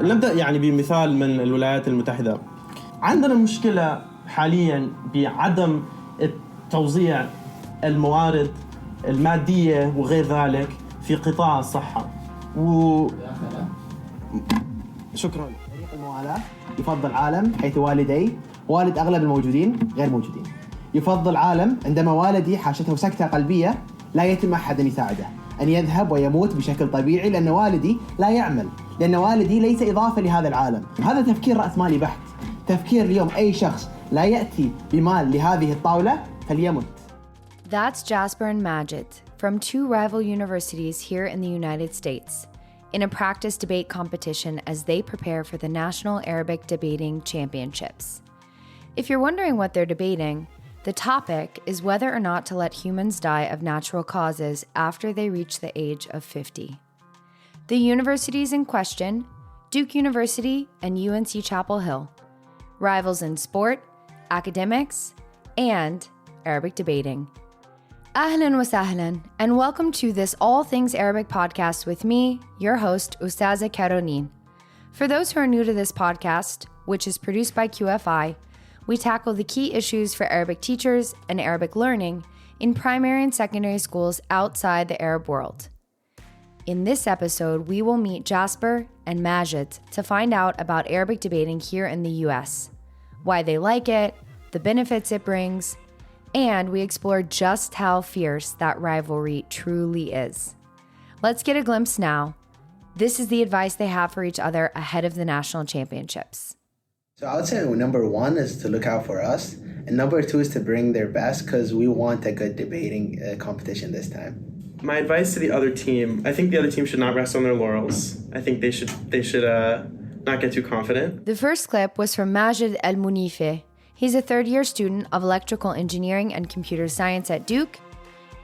نبدأ يعني بمثال من الولايات المتحدة. عندنا مشكلة حالياً بعدم توزيع الموارد المادية وغير ذلك في قطاع الصحة. شكراً. فريق الموالاة يفضل عالم حيث والدي والد أغلب الموجودين غير موجودين. يفضل عالم عندما والدي حاشته سكتة قلبية لا يتم أحد أن يساعده، أن يذهب ويموت بشكل طبيعي لأن والدي لا يعمل، لأن والدي ليس إضافة لهذا العالم. هذا تفكير رأسمالي بحت. تفكير اليوم أي شخص لا يأتي بمال لهذه الطاولة فليمت. That's Jasper and Majid from two rival universities here in the United States in a practice debate competition as they prepare for the National Arabic Debating Championships. If you're wondering what they're debating, the topic is whether or not to let humans die of natural causes after they reach the age of 50. The universities in question, Duke University and UNC-Chapel Hill, rivals in sport, academics, and Arabic debating. Ahlan wa sahlan, and welcome to this All Things Arabic podcast with me, your host, Ustaza Karonin. For those who are new to this podcast, which is produced by QFI, we tackle the key issues for Arabic teachers and Arabic learning in primary and secondary schools outside the Arab world. In this episode, we will meet Jasper and Majid to find out about Arabic debating here in the US, why they like it, the benefits it brings, and we explore just how fierce that rivalry truly is. Let's get a glimpse now. This is the advice they have for each other ahead of the national championships. So I would say number one is to look out for us, and number two is to bring their best because we want a good debating competition this time. My advice to the other team, I think the other team should not rest on their laurels. I think they should not get too confident. The first clip was from Majid al-Munefi. He's a third-year student of electrical engineering and computer science at Duke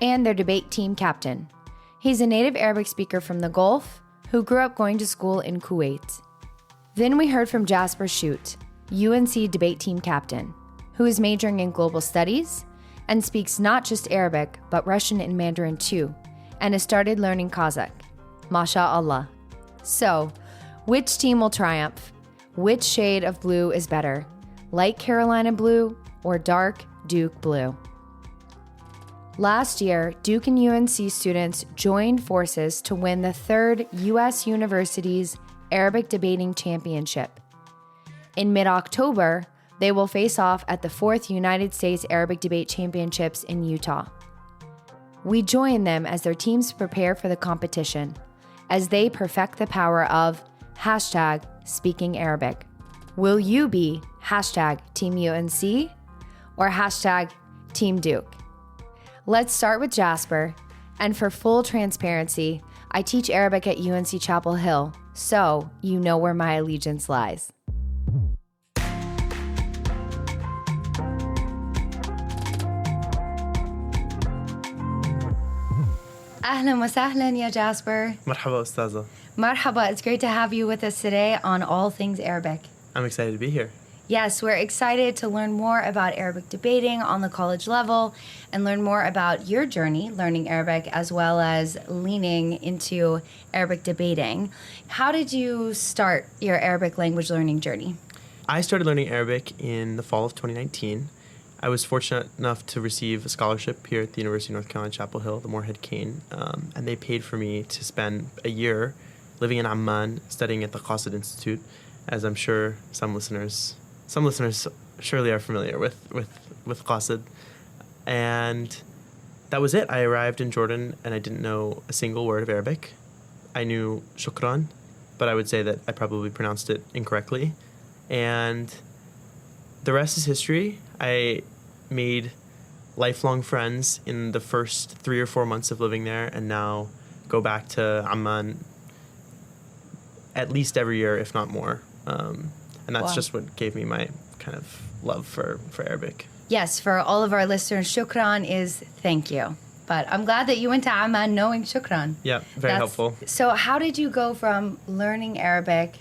and their debate team captain. He's a native Arabic speaker from the Gulf who grew up going to school in Kuwait. Then we heard from Jasper Schutt, UNC debate team captain, who is majoring in global studies and speaks not just Arabic, but Russian and Mandarin too, and has started learning Kazakh. MashaAllah. So, which team will triumph? Which shade of blue is better? Light Carolina blue or dark Duke blue? Last year, Duke and UNC students joined forces to win the third U.S. University's Arabic Debating Championship. In mid-October, they will face off at the 4th United States Arabic Debate Championships in Utah. We join them as their teams prepare for the competition, as they perfect the power of #Speaking Arabic. Will you be #Team UNC or #Team Duke? Let's start with Jasper, and for full transparency, I teach Arabic at UNC-Chapel Hill, so you know where my allegiance lies. Ahlan wa sahlan, ya Jasper. Marhaba, Ustaza. Marhaba, it's great to have you with us today on All Things Arabic. I'm excited to be here. Yes, we're excited to learn more about Arabic debating on the college level and learn more about your journey learning Arabic as well as leaning into Arabic debating. How did you start your Arabic language learning journey? I started learning Arabic in the fall of 2019. I was fortunate enough to receive a scholarship here at the University of North Carolina, Chapel Hill, the Moorhead Cane, and they paid for me to spend a year living in Amman, studying at the Qasid Institute, as I'm sure some listeners surely are familiar with Qasid. And that was it. I arrived in Jordan and I didn't know a single word of Arabic. I knew shukran, but I would say that I probably pronounced it incorrectly. And the rest is history. I made lifelong friends in the first 3 or 4 months of living there, and now go back to Amman at least every year, if not more. And that's just what gave me my kind of love for Arabic. Yes, for all of our listeners, shukran is thank you. But I'm glad that you went to Amman knowing shukran. Yeah, very helpful. So how did you go from learning Arabic,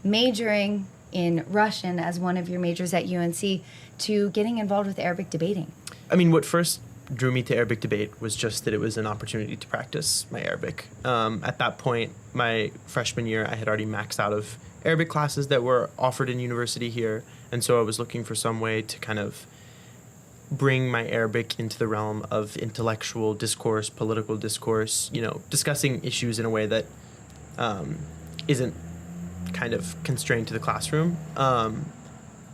majoring in Russian as one of your majors at UNC, to getting involved with Arabic debating? I mean, what first drew me to Arabic debate was just that it was an opportunity to practice my Arabic. At that point, my freshman year, I had already maxed out of Arabic classes that were offered in university here, and so I was looking for some way to kind of bring my Arabic into the realm of intellectual discourse, political discourse, discussing issues in a way that isn't kind of constrained to the classroom.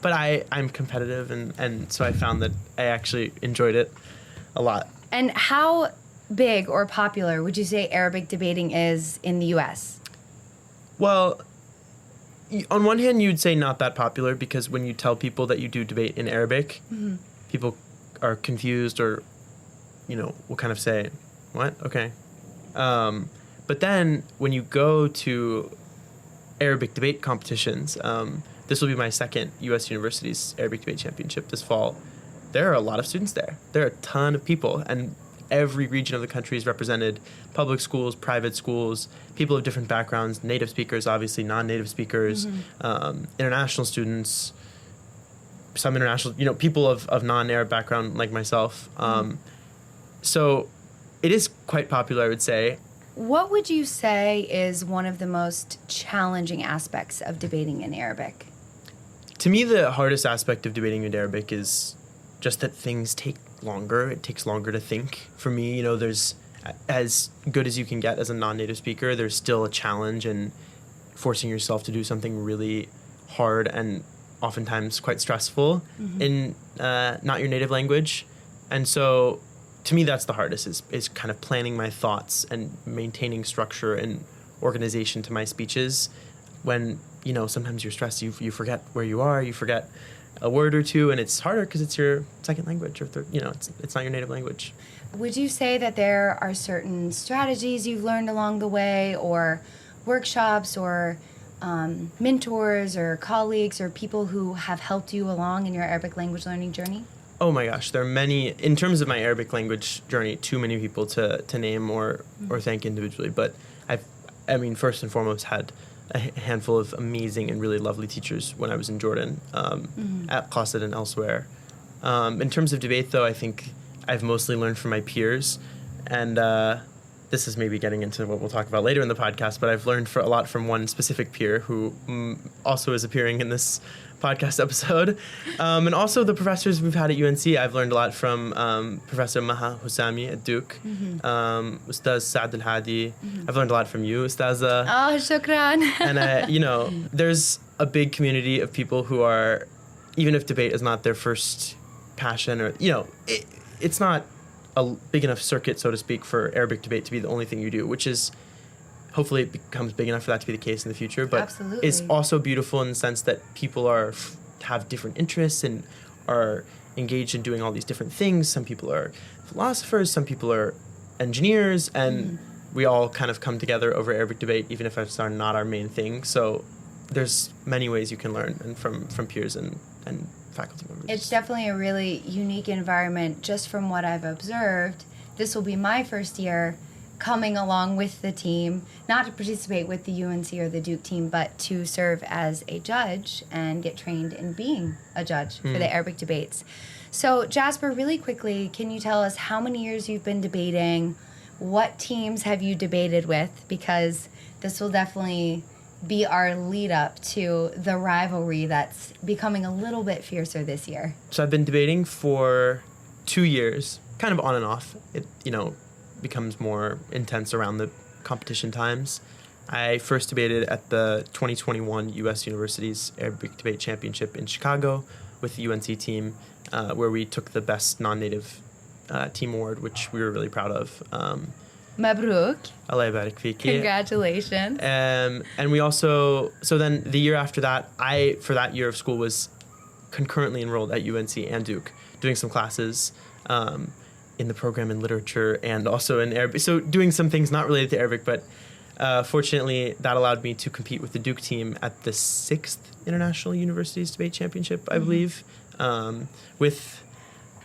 But I'm competitive, and so I found that I actually enjoyed it a lot. And how big or popular would you say Arabic debating is in the U.S.? Well, on one hand, you'd say not that popular, because when you tell people that you do debate in Arabic, people are confused or, will kind of say, what? Okay. But then when you go to Arabic debate competitions, this will be my second U.S. University's Arabic Debate Championship this fall. There are a lot of students there. There are a ton of people, and every region of the country is represented. Public schools, private schools, people of different backgrounds, native speakers, obviously non-native speakers, international students, some international, people of non-Arab background like myself. So it is quite popular, I would say. What would you say is one of the most challenging aspects of debating in Arabic? To me, the hardest aspect of debating in Arabic is just that things take longer. It takes longer to think. For me, there's, as good as you can get as a non-native speaker, there's still a challenge in forcing yourself to do something really hard and oftentimes quite stressful in not your native language. And so to me, that's the hardest, is kind of planning my thoughts and maintaining structure and organization to my speeches when, sometimes you're stressed, you forget where you are, you forget a word or two, and it's harder because it's your second language, or third, it's not your native language. Would you say that there are certain strategies you've learned along the way, or workshops, or mentors, or colleagues, or people who have helped you along in your Arabic language learning journey? Oh my gosh, there are many, in terms of my Arabic language journey, too many people to name or thank individually, but first and foremost, had a handful of amazing and really lovely teachers when I was in Jordan, at Qasad and elsewhere. In terms of debate, though, I think I've mostly learned from my peers, and this is maybe getting into what we'll talk about later in the podcast, but I've learned a lot from one specific peer who also is appearing in this podcast episode. And also the professors we've had at UNC, I've learned a lot from Professor Maha Husami at Duke, Ustaz Saad Al-Hadi. I've learned a lot from you, Ustaza. Oh, shukran. And, there's a big community of people who are, even if debate is not their first passion, or, it's not a big enough circuit, so to speak, for Arabic debate to be the only thing you do, which is, hopefully it becomes big enough for that to be the case in the future. But Absolutely. It's also beautiful in the sense that people have different interests and are engaged in doing all these different things. Some people are philosophers, some people are engineers, and we all kind of come together over Arabic debate, even if it's not our main thing. So there's many ways you can learn, and from peers and faculty members. It's definitely a really unique environment. Just from what I've observed, this will be my first year coming along with the team, not to participate with the UNC or the Duke team, but to serve as a judge and get trained in being a judge for the Arabic debates. So, Jasper, really quickly, can you tell us how many years you've been debating? What teams have you debated with? Because this will definitely be our lead up to the rivalry that's becoming a little bit fiercer this year. So I've been debating for 2 years, kind of on and off. It, becomes more intense around the competition times. I first debated at the 2021 U.S. University's Arabic Debate Championship in Chicago with the UNC team, where we took the Best Non-Native Team Award, which we were really proud of. Mabruk. Allah yabarik fiki. Congratulations. And we also, so then the year after that, for that year of school, was concurrently enrolled at UNC and Duke, doing some classes in the program in literature and also in Arabic. So doing some things not related to Arabic, but fortunately that allowed me to compete with the Duke team at the 6th International Universities Debate Championship, I believe, with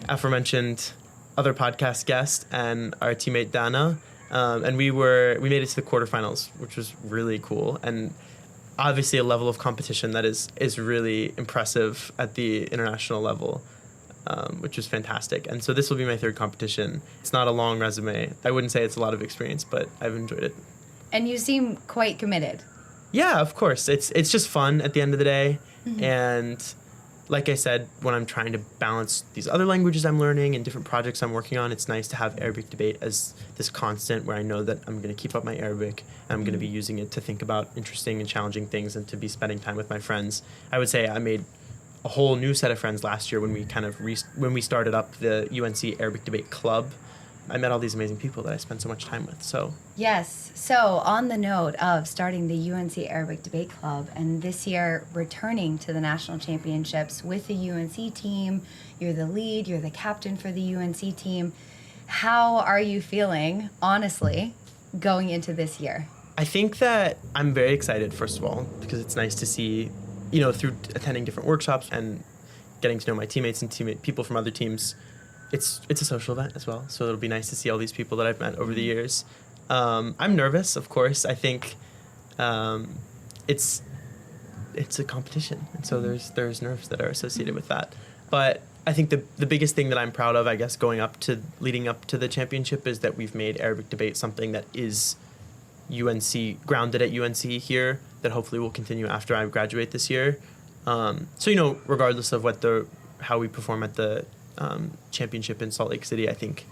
aforementioned other podcast guest and our teammate Dana. And we made it to the quarterfinals, which was really cool. And obviously a level of competition that is really impressive at the international level. which was fantastic. And so this will be my third competition. It's not a long resume. I wouldn't say it's a lot of experience, but I've enjoyed it. And you seem quite committed. Yeah, of course. It's just fun at the end of the day. And like I said, when I'm trying to balance these other languages I'm learning and different projects I'm working on, it's nice to have Arabic debate as this constant where I know that I'm going to keep up my Arabic and I'm going to be using it to think about interesting and challenging things and to be spending time with my friends. I would say I made a whole new set of friends last year when we kind of when we started up the UNC Arabic Debate Club. I met all these amazing people that I spent so much time with. So Yes. So on the note of starting the UNC Arabic Debate Club and this year returning to the national championships with the UNC team, you're the lead, you're the captain for the UNC team. How are you feeling, honestly, going into this year? I think that I'm very excited, first of all, because it's nice to see, through attending different workshops and getting to know my teammates and people from other teams. It's a social event as well, so it'll be nice to see all these people that I've met over the years. I'm nervous, of course. I think it's a competition, and so there's nerves that are associated with that. But I think the biggest thing that I'm proud of, I guess, leading up to the championship is that we've made Arabic debate something that is grounded at UNC here, that hopefully will continue after I graduate this year. So regardless of how we perform at the championship in Salt Lake City, I think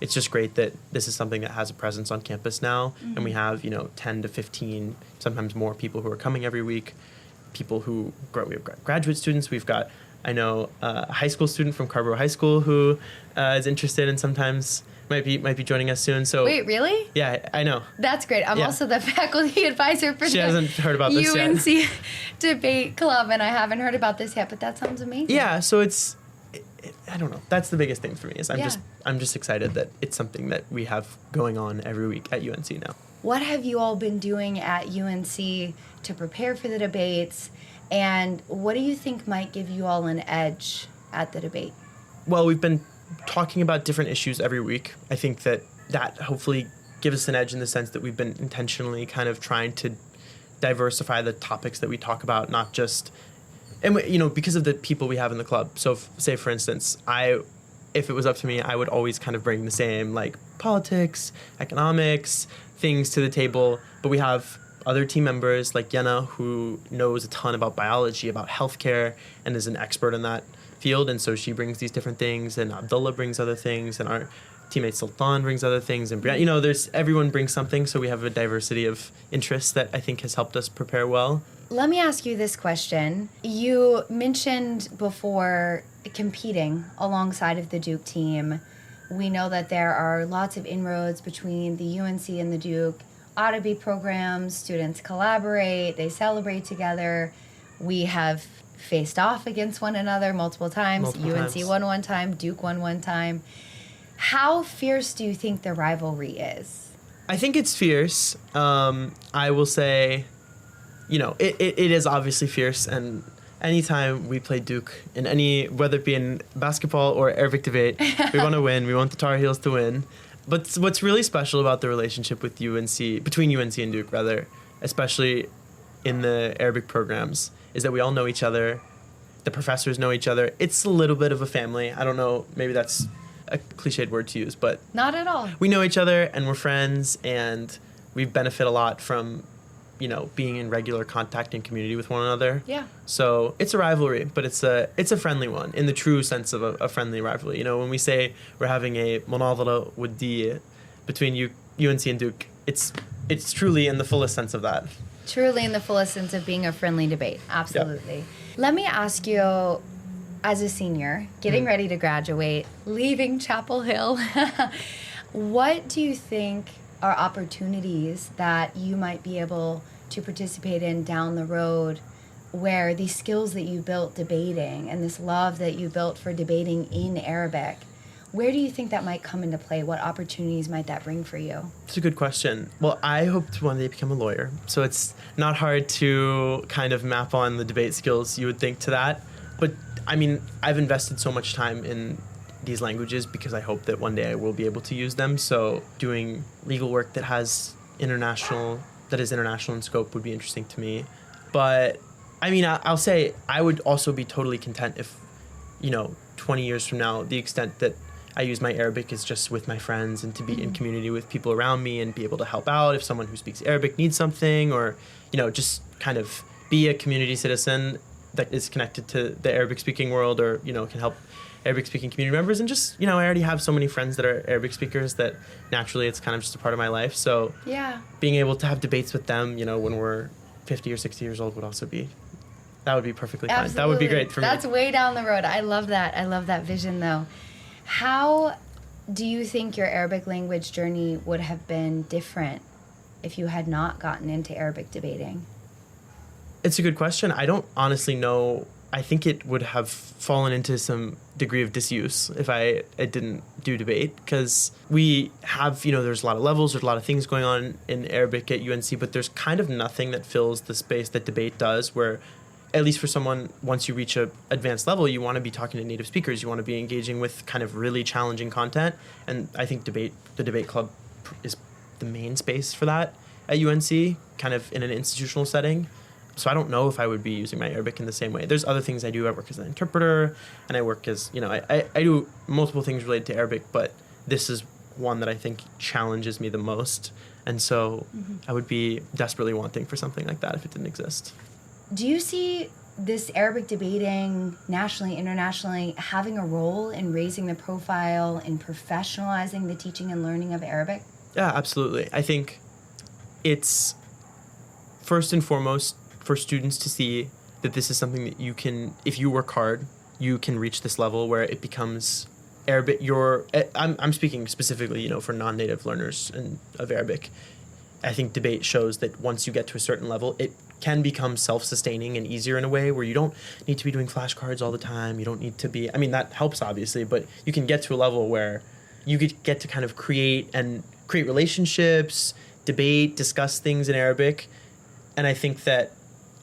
it's just great that this is something that has a presence on campus now, and we have 10 to 15, sometimes more people who are coming every week. People we have graduate students. We've got a high school student from Carborough High School who is interested and sometimes might be joining us soon. So Wait, really? Yeah, I know. That's great. I'm also the faculty advisor for she the hasn't heard about this UNC yet. Debate Club, and I haven't heard about this yet, but that sounds amazing. Yeah, so I don't know. That's the biggest thing for me is I'm just excited that it's something that we have going on every week at UNC now. What have you all been doing at UNC to prepare for the debates, and what do you think might give you all an edge at the debate? Well, we've been talking about different issues every week. I think that hopefully gives us an edge in the sense that we've been intentionally kind of trying to diversify the topics that we talk about, not just, and because of the people we have in the club. So say for instance, if it was up to me, I would always kind of bring the same like politics, economics, things to the table, but we have other team members like Yenna, who knows a ton about biology, about healthcare, and is an expert in that field, and so she brings these different things, and Abdullah brings other things, and our teammate Sultan brings other things, and everyone brings something, so we have a diversity of interests that I think has helped us prepare well. Let me ask you this question. You mentioned before competing alongside of the Duke team. We know that there are lots of inroads between the UNC and the Duke. Ought to be programs, students collaborate, they celebrate together. We have faced off against one another multiple times. UNC won one time, Duke won one time. How fierce do you think the rivalry is? I think it's fierce. I will say, it is obviously fierce, and anytime we play Duke in whether it be in basketball or Arabic debate, we want to win. We want the Tar Heels to win. But what's really special about the relationship with between UNC and Duke, rather, especially in the Arabic programs, is that we all know each other. The professors know each other. It's a little bit of a family. I don't know, maybe that's a cliched word to use, but not at all. We know each other and we're friends, and we benefit a lot from being in regular contact and community with one another. Yeah. So it's a rivalry, but it's a friendly one in the true sense of a friendly rivalry. When we say we're having a munadhara waddi between UNC and Duke, it's truly in the fullest sense of that. Truly in the fullest sense of being a friendly debate. Absolutely. Yep. Let me ask you, as a senior, getting ready to graduate, leaving Chapel Hill, what do you think are opportunities that you might be able to participate in down the road, where these skills that you built debating and this love that you built for debating in Arabic, where do you think that might come into play? What opportunities might that bring for you? It's a good question. Well, I hope to one day become a lawyer, so it's not hard to kind of map on the debate skills you would think to that. But I mean, I've invested so much time in these languages because I hope that one day I will be able to use them. So doing legal work that is international in scope would be interesting to me. But I mean, I'll say I would also be totally content if, 20 years from now, the extent that I use my Arabic is just with my friends and to be in community with people around me and be able to help out if someone who speaks Arabic needs something, or, just kind of be a community citizen that is connected to the Arabic speaking world, or, can help Arabic speaking community members. And just, I already have so many friends that are Arabic speakers that naturally it's kind of just a part of my life. So being able to have debates with them, when we're 50 or 60 years old that would be perfectly fine. That would be great for me. That's way down the road. I love that. I love that vision, though. How do you think your Arabic language journey would have been different if you had not gotten into Arabic debating? It's a good question. I don't honestly know. I think it would have fallen into some degree of disuse if I didn't do debate, because we have, there's a lot of levels, there's a lot of things going on in Arabic at UNC, but there's kind of nothing that fills the space that debate does, where at least for someone, once you reach a advanced level, you want to be talking to native speakers. You want to be engaging with kind of really challenging content. And I think the debate club is the main space for that at UNC, kind of in an institutional setting. So I don't know if I would be using my Arabic in the same way. There's other things I do. I work as an interpreter, and I work as, I do multiple things related to Arabic, but this is one that I think challenges me the most. And so I would be desperately wanting for something like that if it didn't exist. Do you see this Arabic debating nationally, internationally, having a role in raising the profile, in professionalizing the teaching and learning of Arabic? Yeah, absolutely. I think it's first and foremost for students to see that this is something that you can, if you work hard, you can reach this level where it becomes Arabic. I'm speaking specifically, for non-native learners of Arabic. I think debate shows that once you get to a certain level, it can become self-sustaining and easier in a way where you don't need to be doing flashcards all the time. You don't need to be, that helps obviously, but you can get to a level where you get to kind of create relationships, debate, discuss things in Arabic. And I think that,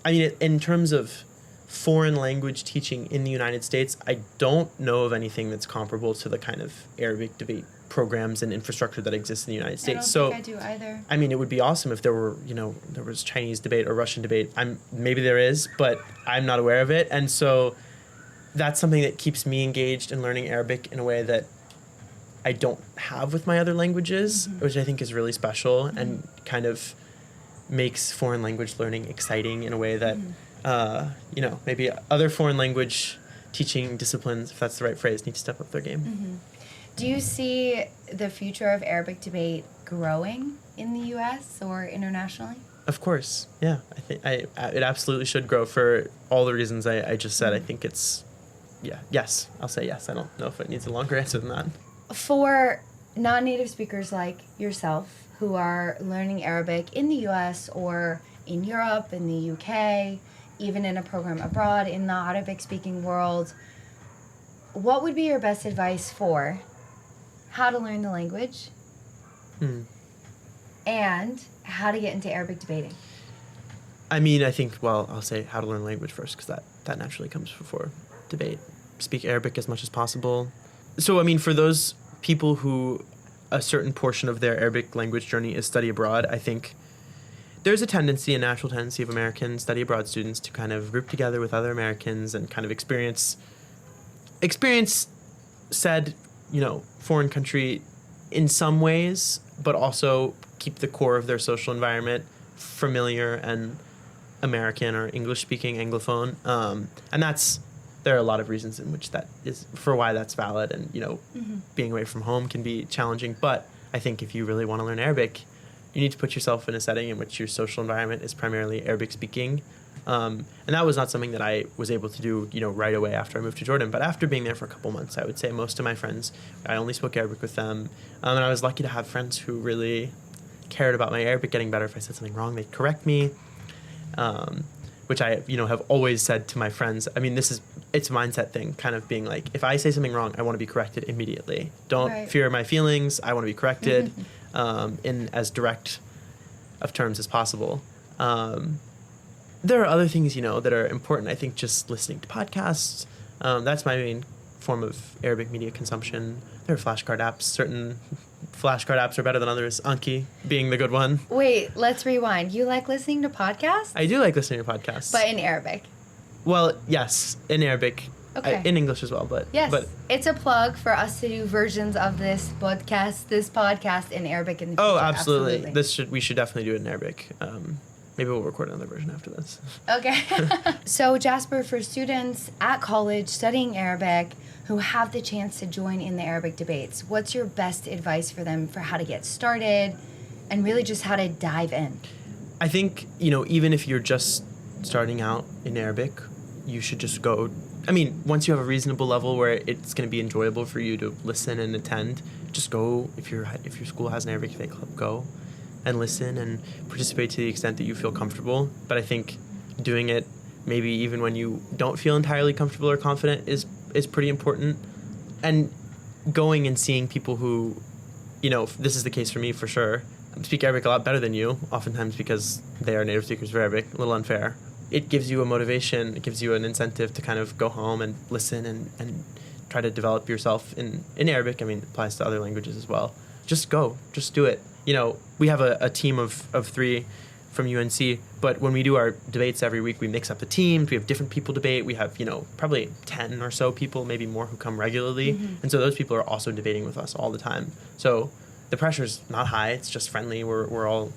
in terms of foreign language teaching in the United States, I don't know of anything that's comparable to the kind of Arabic debate programs and infrastructure that exists in the United States. I don't think I do either. It would be awesome if there were, there was Chinese debate or Russian debate. Maybe there is, but I'm not aware of it. And so that's something that keeps me engaged in learning Arabic in a way that I don't have with my other languages, which I think is really special and kind of makes foreign language learning exciting in a way that, maybe other foreign language teaching disciplines, if that's the right phrase, need to step up their game. Do you see the future of Arabic debate growing in the U.S. or internationally? Of course, yeah. I think it absolutely should grow for all the reasons I just said. I think it's, yes. I'll say yes. I don't know if it needs a longer answer than that. For non-native speakers like yourself who are learning Arabic in the U.S. or in Europe, in the U.K., even in a program abroad in the Arabic-speaking world, what would be your best advice for how to learn the language and how to get into Arabic debating? I think, I'll say how to learn language first, because that naturally comes before debate. Speak Arabic as much as possible. So, for those people who a certain portion of their Arabic language journey is study abroad, I think there's a natural tendency of American study abroad students to kind of group together with other Americans and kind of experience said, foreign country in some ways, but also keep the core of their social environment familiar and American or English-speaking Anglophone. And there are a lot of reasons in which that is, for why that's valid. And, being away from home can be challenging. But I think if you really want to learn Arabic, you need to put yourself in a setting in which your social environment is primarily Arabic-speaking. And that was not something that I was able to do, right away after I moved to Jordan. But after being there for a couple months, I would say most of my friends, I only spoke Arabic with them. And I was lucky to have friends who really cared about my Arabic getting better. If I said something wrong, they'd correct me, which I, have always said to my friends. It's a mindset thing, kind of being like, if I say something wrong, I want to be corrected immediately. Don't fear my feelings. I want to be corrected in as direct of terms as possible. There are other things, that are important. I think just listening to podcasts, that's my main form of Arabic media consumption. There are flashcard apps. Certain flashcard apps are better than others, Anki being the good one. Wait, let's rewind. You like listening to podcasts? I do like listening to podcasts. But in Arabic? Well, yes, in Arabic. Okay. In English as well, but Yes, But it's a plug for us to do versions of this podcast in Arabic in the future. absolutely. We should definitely do it in Arabic. Maybe we'll record another version after this. Okay. So Jasper, for students at college studying Arabic who have the chance to join in the Arabic debates, what's your best advice for them for how to get started and really just how to dive in? I think, even if you're just starting out in Arabic, you should just go. I mean, once you have a reasonable level where it's going to be enjoyable for you to listen and attend, just go. If your school has an Arabic debate club, go and listen and participate to the extent that you feel comfortable. But I think doing it maybe even when you don't feel entirely comfortable or confident is pretty important. And going and seeing people who, this is the case for me for sure, speak Arabic a lot better than you, oftentimes because they are native speakers of Arabic, a little unfair. It gives you a motivation, it gives you an incentive to kind of go home and listen and try to develop yourself in Arabic. I mean, it applies to other languages as well. Just go, just do it. We have a team of 3 from UNC, but when we do our debates every week, we mix up the teams, we have different people debate, we have, probably 10 or so people, maybe more, who come regularly, and so those people are also debating with us all the time. So the pressure's not high, it's just friendly, we're all,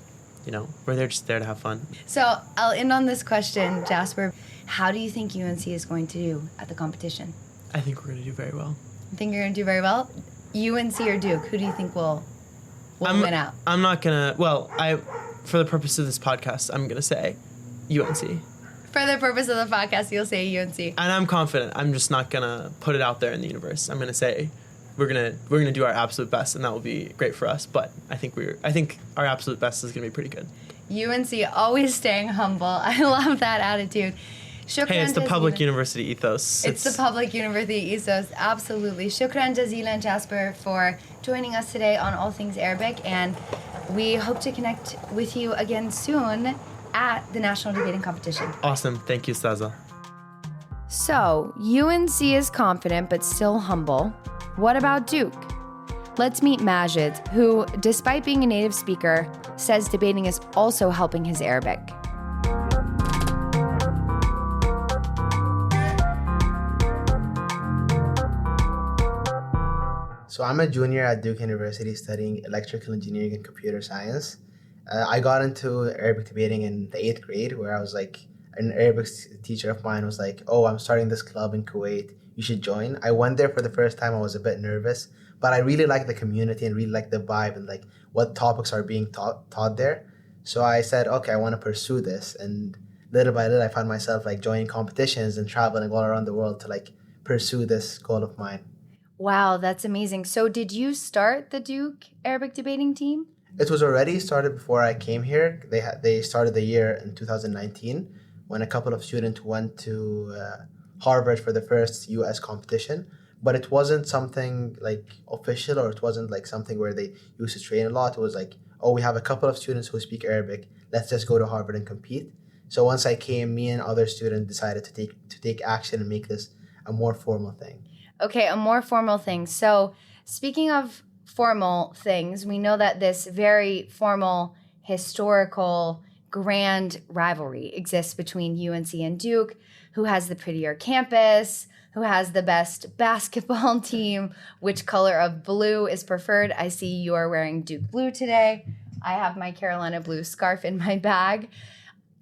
we're just there to have fun. So I'll end on this question, Jasper. How do you think UNC is going to do at the competition? I think we're going to do very well. You think you're going to do very well? UNC or Duke, who do you think will win out? I'm not going to, for the purpose of this podcast, I'm going to say UNC. For the purpose of the podcast, you'll say UNC. And I'm confident. I'm just not going to put it out there in the universe. I'm going to say we're gonna do our absolute best, and that will be great for us. But I think our absolute best is going to be pretty good. UNC always staying humble. I love that attitude. Hey, it's the public university ethos. It's the public university ethos, absolutely. Shukran jazilan, Jasper, for joining us today on All Things Arabic, and we hope to connect with you again soon at the National Debating Competition. Awesome. Thank you, Staza. So, UNC is confident but still humble. What about Duke? Let's meet Majid, who, despite being a native speaker, says debating is also helping his Arabic. So I'm a junior at Duke University studying electrical engineering and computer science. I got into Arabic debating in the 8th grade, where I was like, an Arabic teacher of mine was like, oh, I'm starting this club in Kuwait, you should join. I went there for the first time. I was a bit nervous, but I really like the community and really like the vibe and like what topics are being taught there. So I said, okay, I want to pursue this. And little by little, I found myself like joining competitions and traveling all around the world to like pursue this goal of mine. Wow, that's amazing. So did you start the Duke Arabic debating team? It was already started before I came here. They started the year in 2019 when a couple of students went to Harvard for the first U.S. competition. But it wasn't something like official, or it wasn't like something where they used to train a lot. It was like, oh, we have a couple of students who speak Arabic. Let's just go to Harvard and compete. So once I came, me and other students decided to take action and make this a more formal thing. Okay, a more formal thing. So speaking of formal things, we know that this very formal, historical, grand rivalry exists between UNC and Duke. Who has the prettier campus? Who has the best basketball team? Which color of blue is preferred? I see you are wearing Duke blue today. I have my Carolina blue scarf in my bag.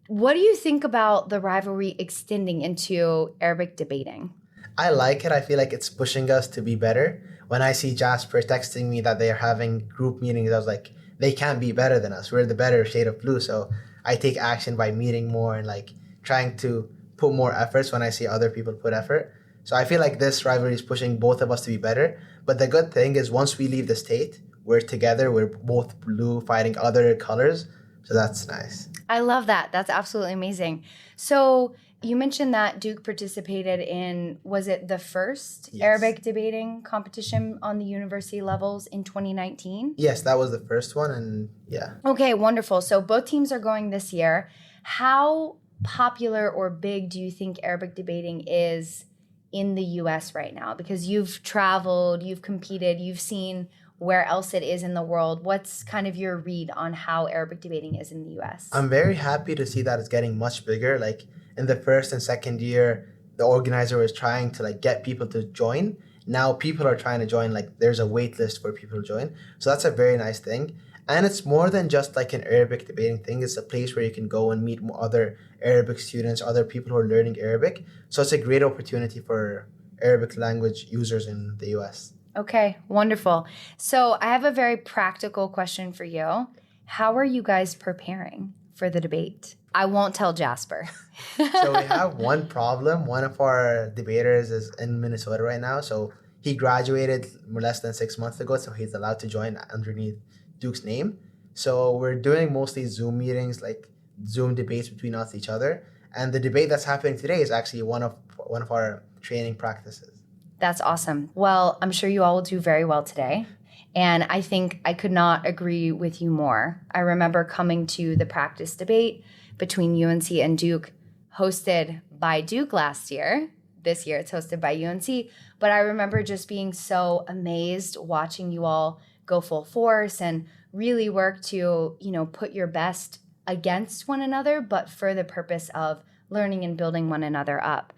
What do you think about the rivalry extending into Arabic debating? I like it. I feel like it's pushing us to be better. When I see Jasper texting me that they are having group meetings, I was like, they can't be better than us. We're the better shade of blue. So I take action by meeting more and like trying to put more efforts when I see other people put effort. So I feel like this rivalry is pushing both of us to be better. But the good thing is once we leave the state, we're together. We're both blue fighting other colors. So that's nice. I love that. That's absolutely amazing. So you mentioned that Duke participated in, was it the first Arabic debating competition on the university levels in 2019? Yes, that was the first one, and yeah. Okay, wonderful. So both teams are going this year. How popular or big do you think Arabic debating is in the U.S. right now? Because you've traveled, you've competed, you've seen where else it is in the world. What's kind of your read on how Arabic debating is in the U.S.? I'm very happy to see that it's getting much bigger. Like in the first and second year, the organizer was trying to like get people to join. Now people are trying to join, like there's a wait list for people to join. So that's a very nice thing. And it's more than just like an Arabic debating thing. It's a place where you can go and meet other Arabic students, other people who are learning Arabic. So it's a great opportunity for Arabic language users in the US. Okay, wonderful. So I have a very practical question for you. How are you guys preparing for the debate? I won't tell Jasper. So we have one problem. One of our debaters is in Minnesota right now. So he graduated less than 6 months ago, so he's allowed to join underneath Duke's name. So we're doing mostly Zoom meetings, like Zoom debates between us each other. And the debate that's happening today is actually one of our training practices. That's awesome. Well, I'm sure you all will do very well today. And I think I could not agree with you more. I remember coming to the practice debate between UNC and Duke, hosted by Duke last year. This year it's hosted by UNC. But I remember just being so amazed watching you all go full force and really work to, put your best against one another, but for the purpose of learning and building one another up.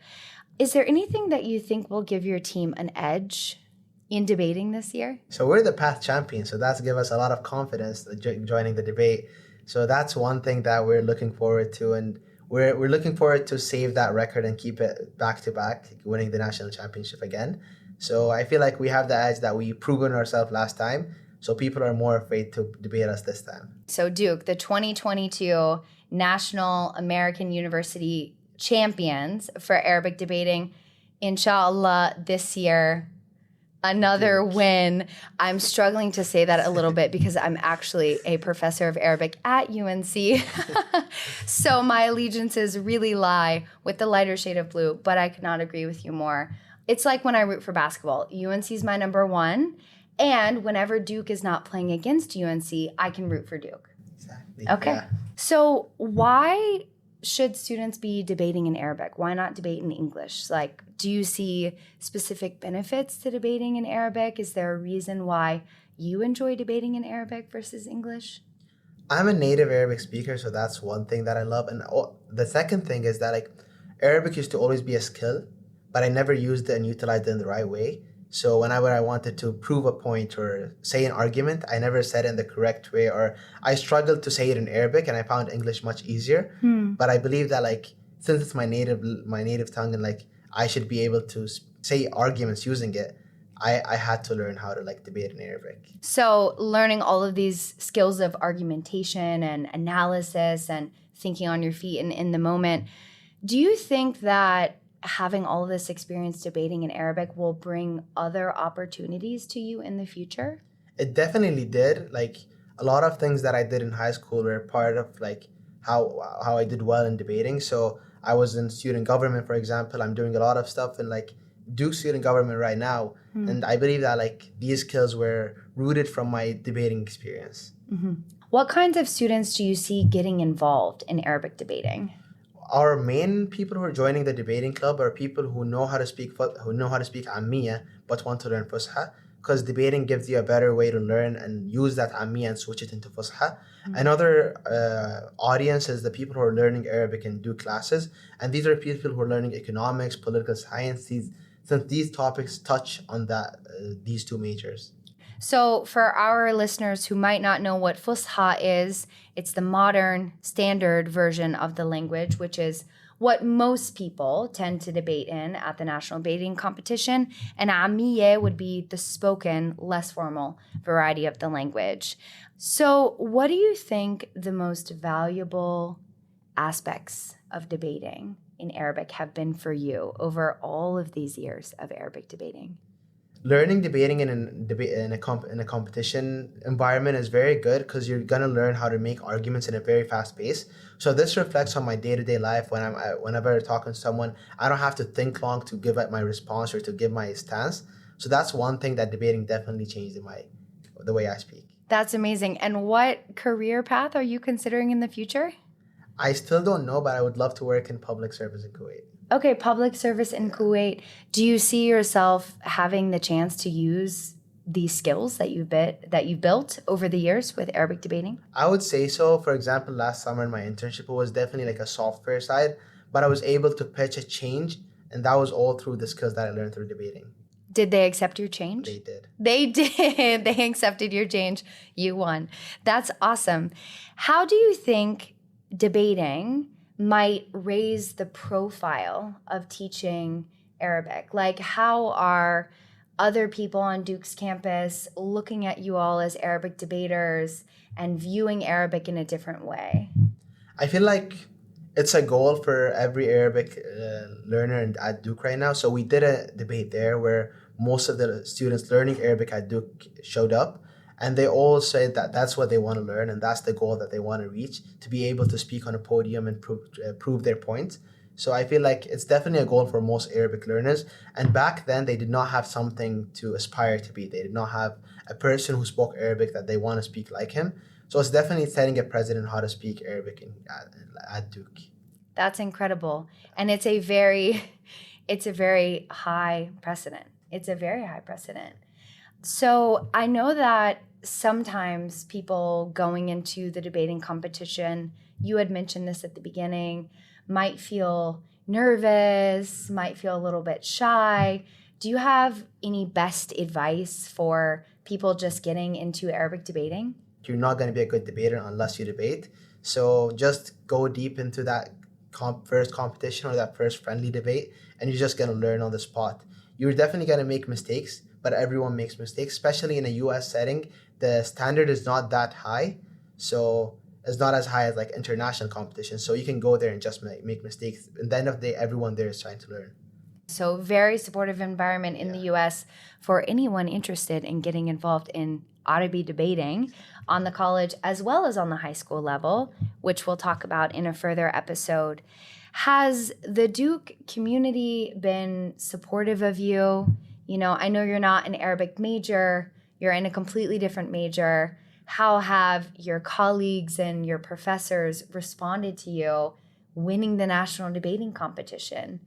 Is there anything that you think will give your team an edge in debating this year? So we're the past champions, so that's give us a lot of confidence joining the debate. So that's one thing that we're looking forward to, and we're looking forward to save that record and keep it back to back, winning the national championship again. So I feel like we have the edge that we proven ourselves last time, so people are more afraid to debate us this time. So Duke, the 2022 National American University champions for Arabic debating, inshallah, this year, another win. I'm struggling to say that a little bit because I'm actually a professor of Arabic at UNC. So my allegiances really lie with the lighter shade of blue, but I could not agree with you more. It's like when I root for basketball. UNC is my number one, and whenever Duke is not playing against UNC, I can root for Duke. Exactly. Okay. Yeah. So why should students be debating in Arabic? Why not debate in English? Like, do you see specific benefits to debating in Arabic? Is there a reason why you enjoy debating in Arabic versus English? I'm a native Arabic speaker, so that's one thing that I love. And the second thing is that like Arabic used to always be a skill, but I never used it and utilized it in the right way. So whenever I wanted to prove a point or say an argument, I never said it in the correct way, or I struggled to say it in Arabic, and I found English much easier. But I believe that like since it's my native tongue and like I should be able to say arguments using it, I had to learn how to like debate in Arabic. So learning all of these skills of argumentation and analysis and thinking on your feet and in the moment, do you think that having all of this experience debating in Arabic will bring other opportunities to you in the future? It definitely did. Like a lot of things that I did in high school were part of like how I did well in debating. So I was in student government, for example. I'm doing a lot of stuff in like Duke student government right now. And I believe that like these skills were rooted from my debating experience. What kinds of students do you see getting involved in Arabic debating? Our main people who are joining the debating club are people who know how to speak Ammiya but want to learn Fusha, because debating gives you a better way to learn and use that Ammiya and switch it into Fusha. Another audience is the people who are learning Arabic in Duke classes, and these are people who are learning economics, political science, since these topics touch on these two majors. So for our listeners who might not know what Fusha is, it's the modern standard version of the language, which is what most people tend to debate in at the national debating competition. And Ammiye would be the spoken, less formal variety of the language. So what do you think the most valuable aspects of debating in Arabic have been for you over all of these years of Arabic debating? Learning debating in a competition environment is very good because you're gonna learn how to make arguments in a very fast pace. So this reflects on my day-to-day life. Whenever I'm talking to someone, I don't have to think long to give up my response or to give my stance. So that's one thing that debating definitely changed in the way I speak. That's amazing. And what career path are you considering in the future? I still don't know, but I would love to work in public service in Kuwait. Okay, public service in Kuwait. Do you see yourself having the chance to use these skills that you've built over the years with Arabic debating? I would say so. For example, last summer in my internship, it was definitely like a software side, but I was able to pitch a change And that was all through the skills that I learned through debating. Did they accept your change? They did. They did. They accepted your change. You won. That's awesome. How do you think debating might raise the profile of teaching Arabic? Like, how are other people on Duke's campus looking at you all as Arabic debaters and viewing Arabic in a different way? I feel like it's a goal for every Arabic learner at Duke right now. So we did a debate there where most of the students learning Arabic at Duke showed up, and they all said that that's what they want to learn, and that's the goal that they want to reach, to be able to speak on a podium and prove their point. So I feel like it's definitely a goal for most Arabic learners. And back then, they did not have something to aspire to be. They did not have a person who spoke Arabic that they want to speak like him. So it's definitely setting a precedent how to speak Arabic at Duke. That's incredible. And it's a very high precedent. It's a very high precedent. So I know that sometimes people going into the debating competition, you had mentioned this at the beginning, might feel nervous, might feel a little bit shy. Do you have any best advice for people just getting into Arabic debating? You're not going to be a good debater unless you debate. So just go deep into that first competition or that first friendly debate, and you're just going to learn on the spot. You're definitely going to make mistakes, but everyone makes mistakes, especially in a US setting. The standard is not that high, so it's not as high as like international competition. So you can go there and just make mistakes. At the end of the day, everyone there is trying to learn. So very supportive environment in the US for anyone interested in getting involved in Arabic debating on the college as well as on the high school level, which we'll talk about in a further episode. Has the Duke community been supportive of you? You know, I know you're not an Arabic major, you're in a completely different major. How have your colleagues and your professors responded to you winning the national debating competition?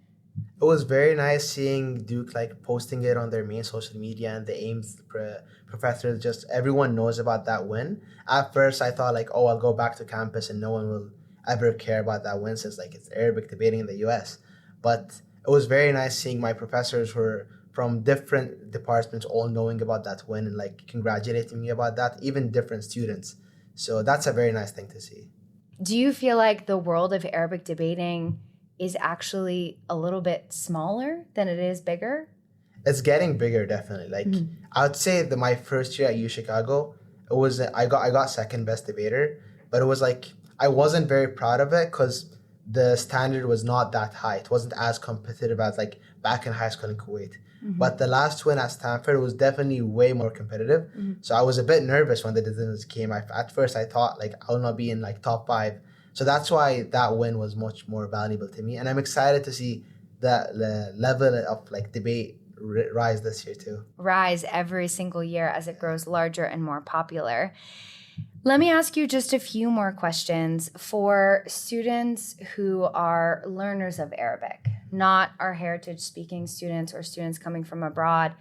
It was very nice seeing Duke like posting it on their main social media, and the Ames professors, just everyone knows about that win. At first I thought like, oh, I'll go back to campus and no one will ever care about that win since like it's Arabic debating in the US. But it was very nice seeing my professors who were from different departments all knowing about that win and like congratulating me about that, even different students. So that's a very nice thing to see. Do you feel like the world of Arabic debating is actually a little bit smaller than it is bigger? It's getting bigger, definitely. Like I would say that my first year at UChicago, it was I got second best debater, but it was like I wasn't very proud of it because the standard was not that high. It wasn't as competitive as like back in high school in Kuwait. But the last win at Stanford was definitely way more competitive. So I was a bit nervous when the decisions came. At first I thought like I will not be in like top 5. So that's why that win was much more valuable to me. And I'm excited to see the level of like debate rise this year too. Rise every single year as it grows larger and more popular. Let me ask you just a few more questions for students who are learners of Arabic, not our heritage speaking students or students coming from abroad.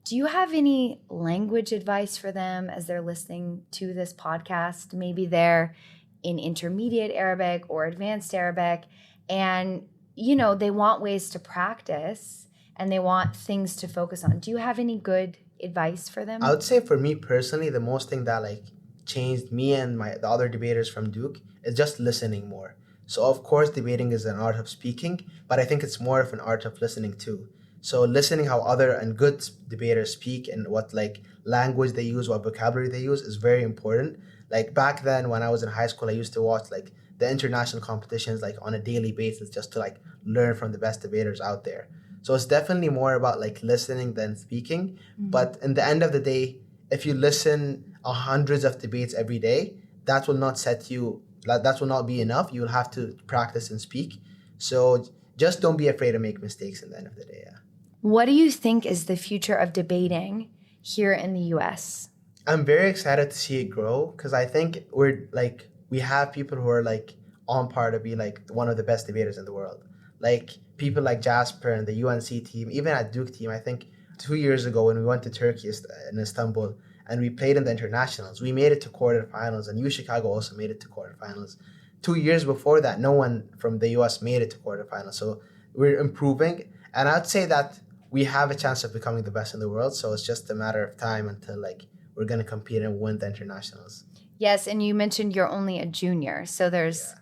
Do you have any language advice for them as they're listening to this podcast? Maybe they're in intermediate Arabic or advanced Arabic, and you know they want ways to practice and they want things to focus on. Do you have any good advice for them? I would say for me personally, the most thing that like changed me and the other debaters from Duke is just listening more. So of course debating is an art of speaking, but I think it's more of an art of listening too. So listening how other and good debaters speak and what like language they use, what vocabulary they use is very important. Like back then when I was in high school, I used to watch like the international competitions like on a daily basis just to like learn from the best debaters out there. So it's definitely more about like listening than speaking. But in the end of the day, if you listen hundreds of debates every day, that will not be enough. You will have to practice and speak. So just don't be afraid to make mistakes in the end of the day. Yeah. What do you think is the future of debating here in the US? I'm very excited to see it grow because I think we have people who are like on par to be like one of the best debaters in the world. Like people like Jasper and the UNC team, even at Duke team. I think 2 years ago when we went to Turkey in Istanbul and we played in the internationals, we made it to quarterfinals, and UChicago also made it to quarterfinals. 2 years before that, no one from the US made it to quarterfinals. So we're improving. And I'd say that we have a chance of becoming the best in the world. So it's just a matter of time until like we're going to compete and win the internationals. Yes, and you mentioned you're only a junior, so there's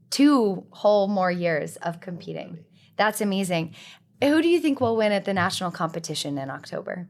2 whole more years of competing. That's amazing. Who do you think will win at the national competition in October?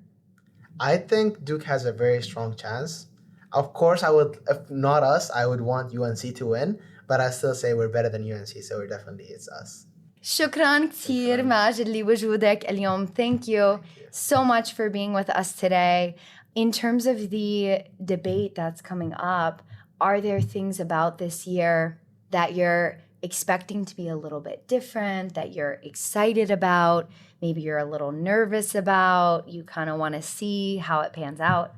I think Duke has a very strong chance. Of course, I would, if not us, I would want UNC to win, but I still say we're better than UNC, so it's us. شكراً كثير ماجد لوجودك اليوم. Thank you so much for being with us today. In terms of the debate that's coming up, are there things about this year that you're expecting to be a little bit different, that you're excited about, maybe you're a little nervous about, you kind of want to see how it pans out?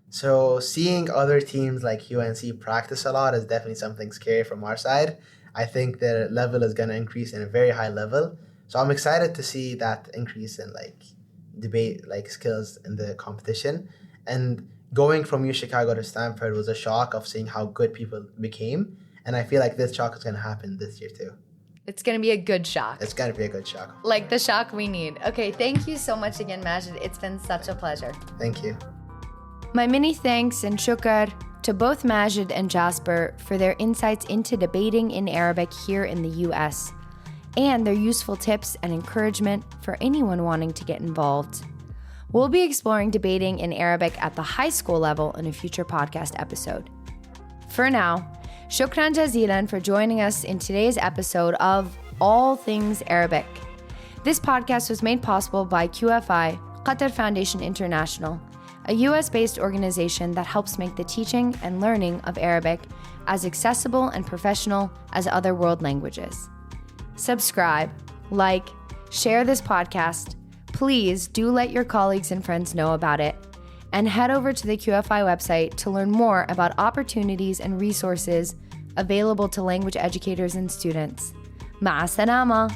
So seeing other teams like UNC practice a lot is definitely something scary from our side. I think the level is going to increase in a very high level. So I'm excited to see that increase in like debate, like skills in the competition. And going from UChicago to Stanford was a shock of seeing how good people became. And I feel like this shock is going to happen this year too. It's going to be a good shock. It's going to be a good shock. Like the shock we need. Okay, thank you so much again, Majid. It's been such a pleasure. Thank you. My many thanks and shukr to both Majid and Jasper for their insights into debating in Arabic here in the US and their useful tips and encouragement for anyone wanting to get involved. We'll be exploring debating in Arabic at the high school level in a future podcast episode. For now, shukran jazilan for joining us in today's episode of All Things Arabic. This podcast was made possible by QFI, Qatar Foundation International, a US-based organization that helps make the teaching and learning of Arabic as accessible and professional as other world languages. Subscribe, like, share this podcast. Please do let your colleagues and friends know about it. And head over to the QFI website to learn more about opportunities and resources available to language educators and students. Ma'a salama.